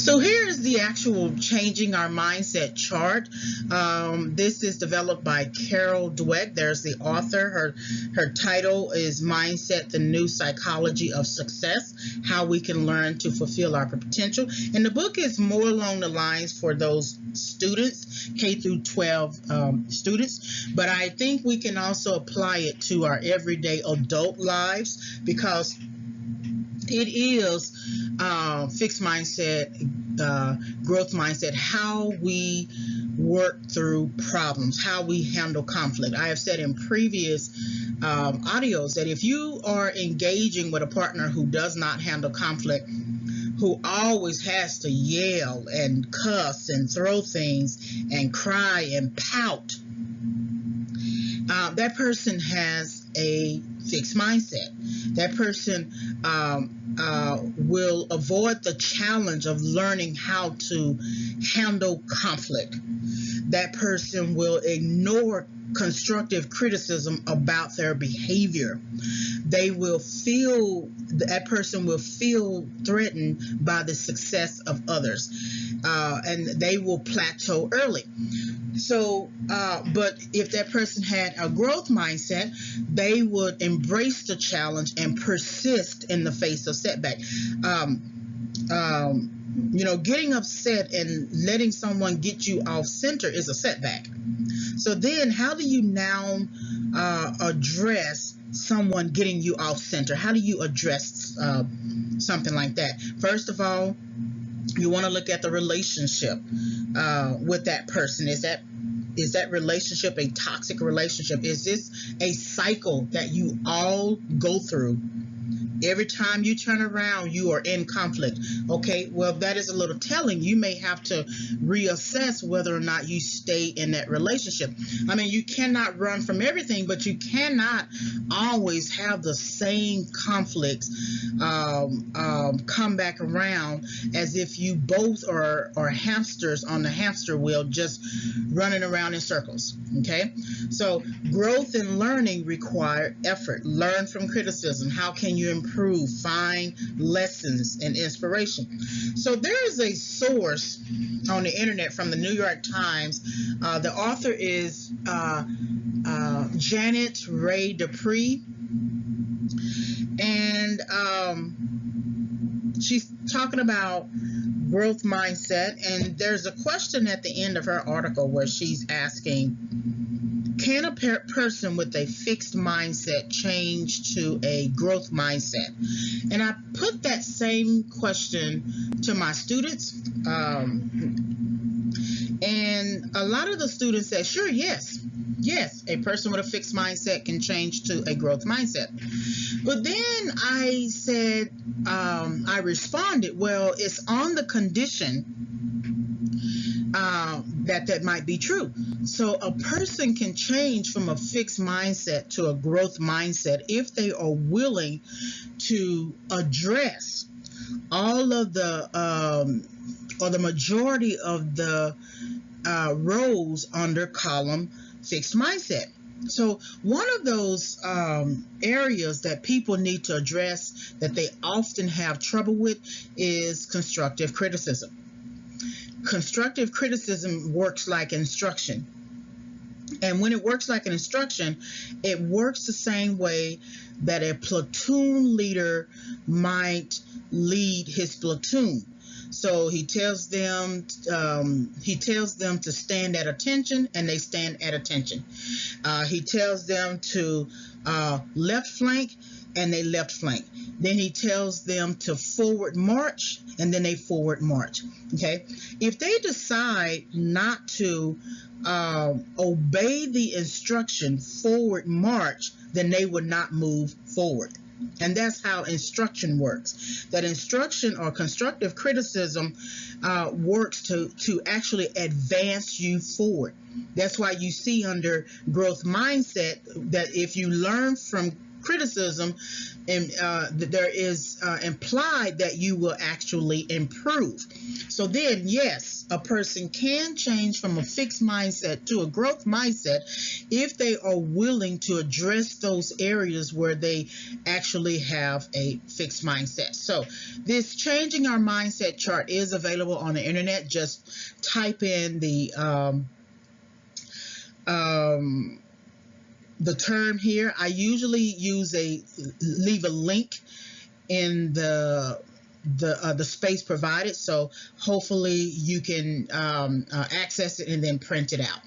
So here's the actual changing our mindset chart. This is developed by Carol Dweck. There's the author. Her title is Mindset, the New Psychology of Success, How We Can Learn to Fulfill Our Potential. And the book is more along the lines for those students, K through 12 students. But I think we can also apply it to our everyday adult lives, because it is fixed mindset, growth mindset, how we work through problems, how we handle conflict. I have said in previous audios that if you are engaging with a partner who does not handle conflict, who always has to yell and cuss and throw things and cry and pout, that person has a fixed mindset. That person will avoid the challenge of learning how to handle conflict. That person will ignore constructive criticism about their behavior. That person will feel threatened by the success of others, and they will plateau early. So, but if that person had a growth mindset, they would embrace the challenge and persist in the face of setback. Getting upset and letting someone get you off center is a setback. So then how do you now address someone getting you off center? How do you address something like that? First of all, you want to look at the relationship with that person. Is that relationship a toxic relationship? Is this a cycle that you all go through? Every time you turn around, you are in conflict. Okay, well, that is a little telling. You may have to reassess whether or not you stay in that relationship. I mean, you cannot run from everything, but you cannot always have the same conflicts come back around, as if you both are hamsters on the hamster wheel, just running around in circles. Okay, so growth and learning require effort. Learn from criticism. How can you improve? Find lessons and inspiration. So there is a source on the internet from the New York Times. The author is Janet Ray Dupree, and she's talking about growth mindset, and there's a question at the end of her article where she's asking, can a person with a fixed mindset change to a growth mindset? And I put that same question to my students, and a lot of the students said, sure, yes, a person with a fixed mindset can change to a growth mindset. But then I said, I responded, well, it's on the condition that might be true. So a person can change from a fixed mindset to a growth mindset if they are willing to address all of the or the majority of the rows under column fixed mindset. So one of those areas that people need to address that they often have trouble with is constructive criticism. Constructive criticism works like instruction. And when it works like an instruction, it works the same way that a platoon leader might lead his platoon. So he tells them to stand at attention, and they stand at attention. He tells them to left flank, and they left flank. Then he tells them to forward march, and then they forward march. Okay, if they decide not to obey the instruction forward march, then they would not move forward. And that's how instruction works. That instruction or constructive criticism works to actually advance you forward. That's why you see under growth mindset that if you learn from criticism, and there is implied that you will actually improve. So then, yes, a person can change from a fixed mindset to a growth mindset if they are willing to address those areas where they actually have a fixed mindset. So this changing our mindset chart is available on the internet. Just type in the term here. I usually leave a link in the space provided, so hopefully you can access it and then print it out.